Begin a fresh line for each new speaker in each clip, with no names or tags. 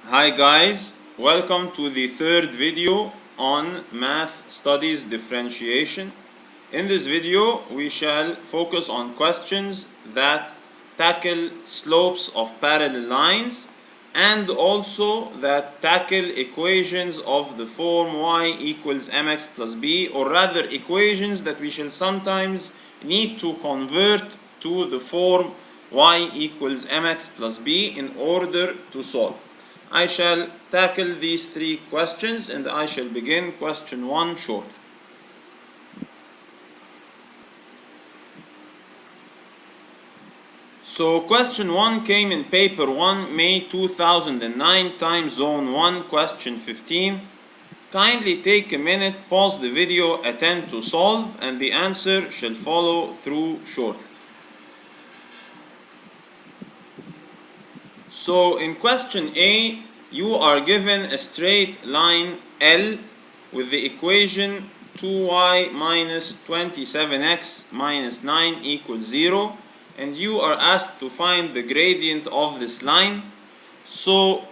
Hi guys, welcome to the third video on math studies differentiation. In this video we shall focus on questions that tackle slopes of parallel lines and also that tackle equations of the form y equals mx plus b, or rather equations that we shall sometimes need to convert to the form y equals mx plus b in order to solve. I shall tackle these three questions and I shall begin question 1 shortly. So question 1 came in paper 1, May 2009, time zone 1, question 15. Kindly take a minute, pause the video, attempt to solve, and the answer shall follow through shortly. So in question A, you are given a straight line L with the equation 2y minus 27x minus 9 equals 0, and you are asked to find the gradient of this line. So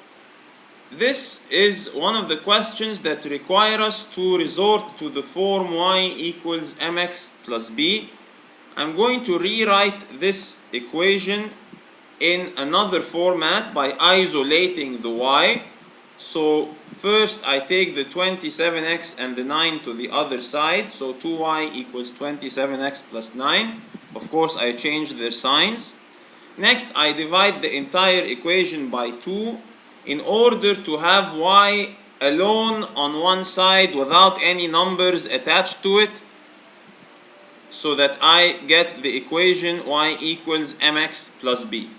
this is one of the questions that require us to resort to the form y equals mx plus b. I'm going to rewrite this equation in another format by isolating the y. So first I take the 27x and the 9 to the other side, so 2y equals 27x plus 9. Of course I change their signs. Next I divide the entire equation by 2 in order to have y alone on one side without any numbers attached to it, so that I get the equation y equals mx plus b.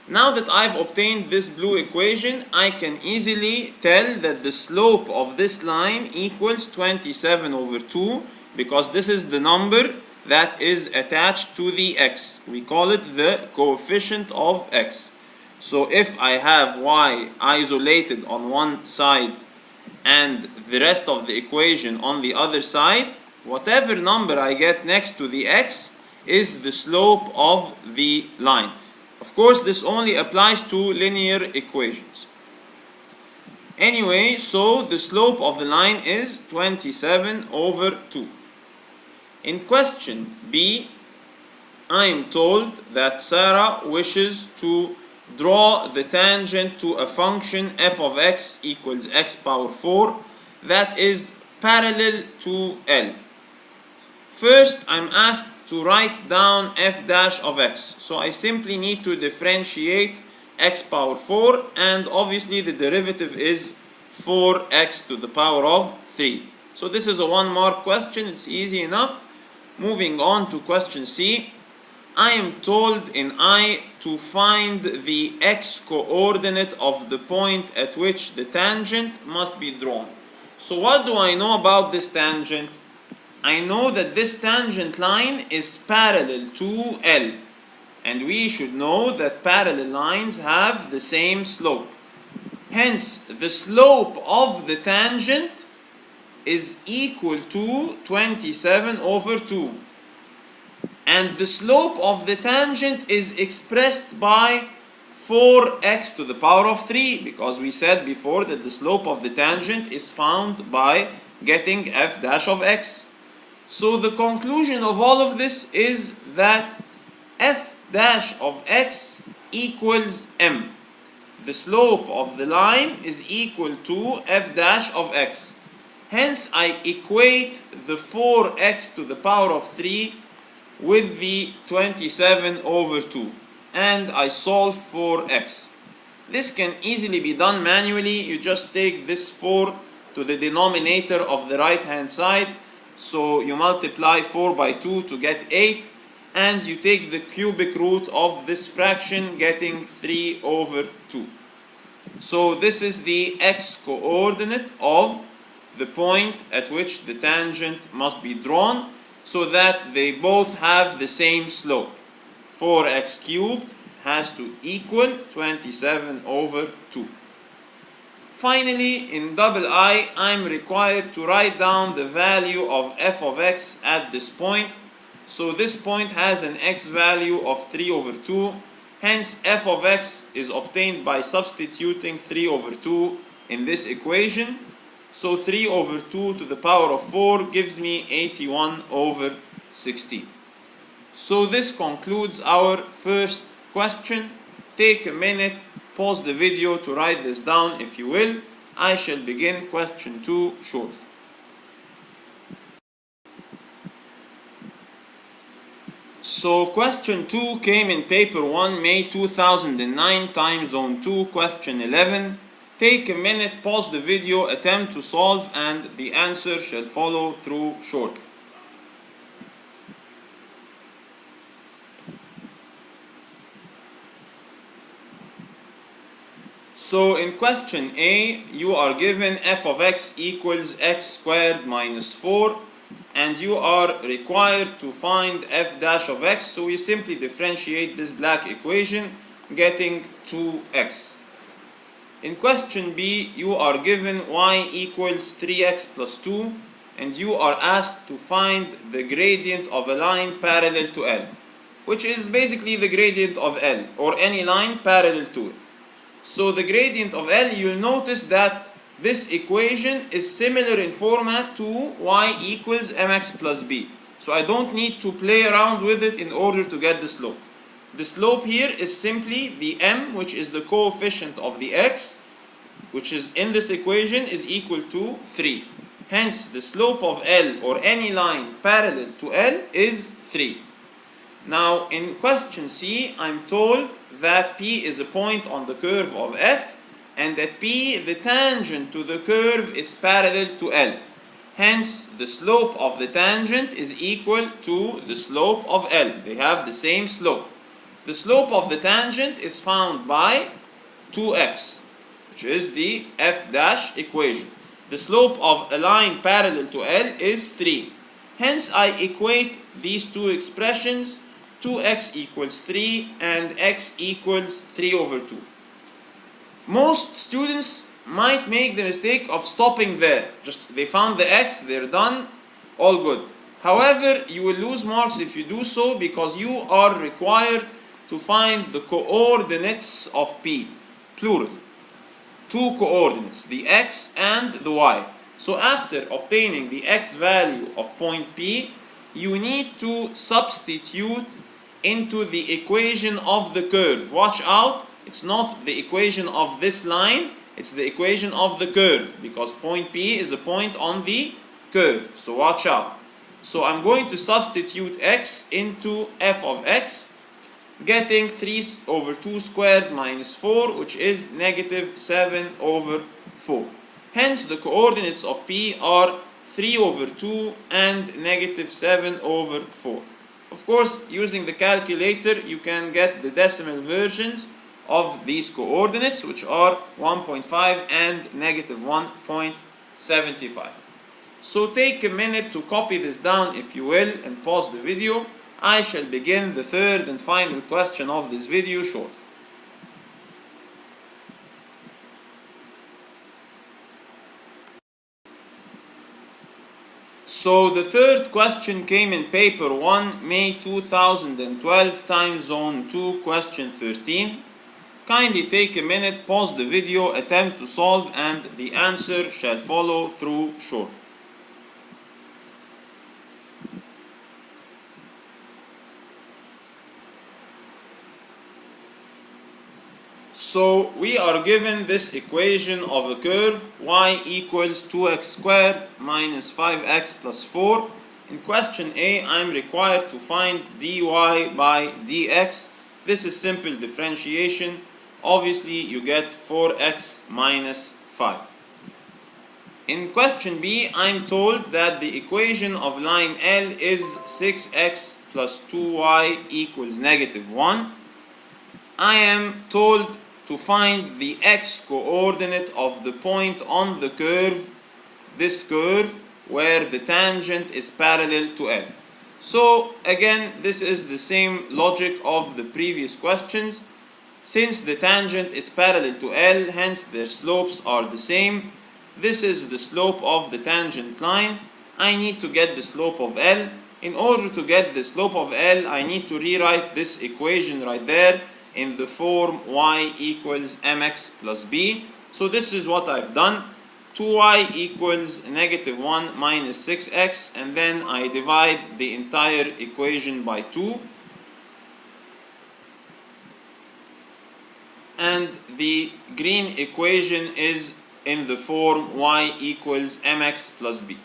Now that I've obtained this blue equation, I can easily tell that the slope of this line equals 27 over 2, because this is the number that is attached to the x. We call it the coefficient of x. So if I have y isolated on one side and the rest of the equation on the other side, whatever number I get next to the x is the slope of the line. Of course, this only applies to linear equations. Anyway, so the slope of the line is 27 over 2. In question B, I am told that Sarah wishes to draw the tangent to a function f of x equals x power 4 that is parallel to L. First, I'm asked to write down f dash of x. So I simply need to differentiate x power 4, and obviously the derivative is 4x to the power of 3. So this is a 1 mark question, it's easy enough. Moving on to question C, I am told in I to find the x coordinate of the point at which the tangent must be drawn. So what do I know about this tangent? I know that this tangent line is parallel to L, and we should know that parallel lines have the same slope. Hence, the slope of the tangent is equal to 27 over 2. And the slope of the tangent is expressed by 4x to the power of 3, because we said before that the slope of the tangent is found by getting f dash of x. So the conclusion of all of this is that f dash of x equals m. The slope of the line is equal to f dash of x. Hence I equate the 4x to the power of 3 with the 27 over 2, and I solve for x. This can easily be done manually. You just take this 4 to the denominator of the right hand side. So you multiply 4 by 2 to get 8, and you take the cubic root of this fraction, getting 3 over 2. So this is the x coordinate of the point at which the tangent must be drawn, so that they both have the same slope. 4x cubed has to equal 27 over 2. Finally, in double I, I'm required to write down the value of f of x at this point. So this point has an x value of 3 over 2, Hence, f of x is obtained by substituting 3 over 2 in this equation. So 3 over 2 to the power of 4 gives me 81 over 16. So this concludes our first question. Take a minute, pause the video to write this down if you will. I shall begin question 2 shortly. So question 2 came in paper 1, May 2009, time zone 2, question 11. Take a minute, pause the video, attempt to solve, and the answer shall follow through shortly. So in question A, you are given f of x equals x squared minus 4, and you are required to find f dash of x, so we simply differentiate this black equation, getting 2x. In question B, you are given y equals 3x plus 2, and you are asked to find the gradient of a line parallel to L, which is basically the gradient of L, or any line parallel to it. So the gradient of L, you'll notice that this equation is similar in format to y equals mx plus b. So I don't need to play around with it in order to get the slope. The slope here is simply the m, which is the coefficient of the x, which is in this equation, is equal to 3. Hence the slope of L, or any line parallel to L, is 3. Now in question C, I'm told that P is a point on the curve of F, and that P, the tangent to the curve, is parallel to L. Hence the slope of the tangent is equal to the slope of L. They have the same slope. The slope of the tangent is found by 2x, which is the f dash equation. The slope of a line parallel to L is 3. Hence I equate these two expressions, 2x equals 3 and x equals 3 over 2. Most students might make the mistake of stopping there. Just they found the x, they're done, all good. However, you will lose marks if you do so, because you are required to find the coordinates of P, plural. Two coordinates, the x and the y. So after obtaining the x value of point P, you need to substitute into the equation of the curve. Watch out, it's not the equation of this line, it's the equation of the curve, because point P is a point on the curve. So watch out. So I'm going to substitute x into f of x, getting 3 over 2 squared minus 4, which is negative 7 over 4. Hence the coordinates of P are 3 over 2 and negative 7 over 4. Of course, using the calculator, you can get the decimal versions of these coordinates, which are 1.5 and negative 1.75. So take a minute to copy this down if you will, and pause the video. I shall begin the third and final question of this video shortly. So the third question came in paper 1, May 2012, time zone 2, question 13. Kindly take a minute, pause the video, attempt to solve, and the answer shall follow through shortly. So we are given this equation of a curve y equals 2x squared minus 5x plus 4. In question A, I'm required to find dy by dx. This is simple differentiation. Obviously, you get 4x minus 5. In question B, I'm told that the equation of line L is 6x plus 2y equals negative 1. I am told to find the x coordinate of the point on the curve, this curve, where the tangent is parallel to L. So again, this is the same logic of the previous questions. Since the tangent is parallel to L, hence their slopes are the same. This is the slope of the tangent line. I need to get the slope of L. In order to get the slope of L, I need to rewrite this equation right there in the form y equals mx plus b. So this is what I've done. 2y equals negative 1 minus 6x, and then I divide the entire equation by 2. And the green equation is in the form y equals mx plus b.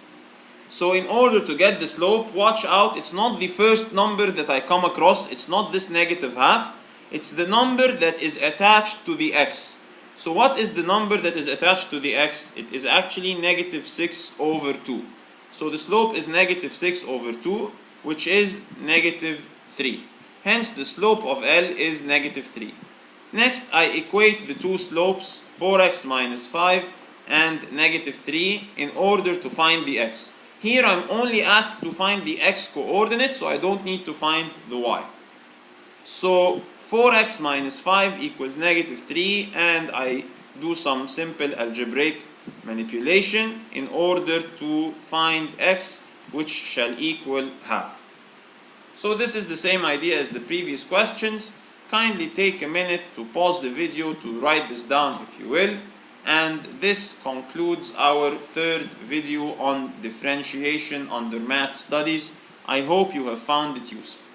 So in order to get the slope, watch out, it's not the first number that I come across, it's not this negative half, it's the number that is attached to the x. So what is the number that is attached to the x? It is actually negative 6 over 2. So the slope is negative 6 over 2, which is negative 3. Hence the slope of L is negative 3. Next, I equate the two slopes, 4x minus 5 and negative 3, in order to find the x. Here I'm only asked to find the x coordinate, so I don't need to find the y. So 4x minus 5 equals negative 3, and I do some simple algebraic manipulation in order to find x, which shall equal half. So this is the same idea as the previous questions. Kindly take a minute to pause the video to write this down if you will. And this concludes our third video on differentiation under math studies. I hope you have found it useful.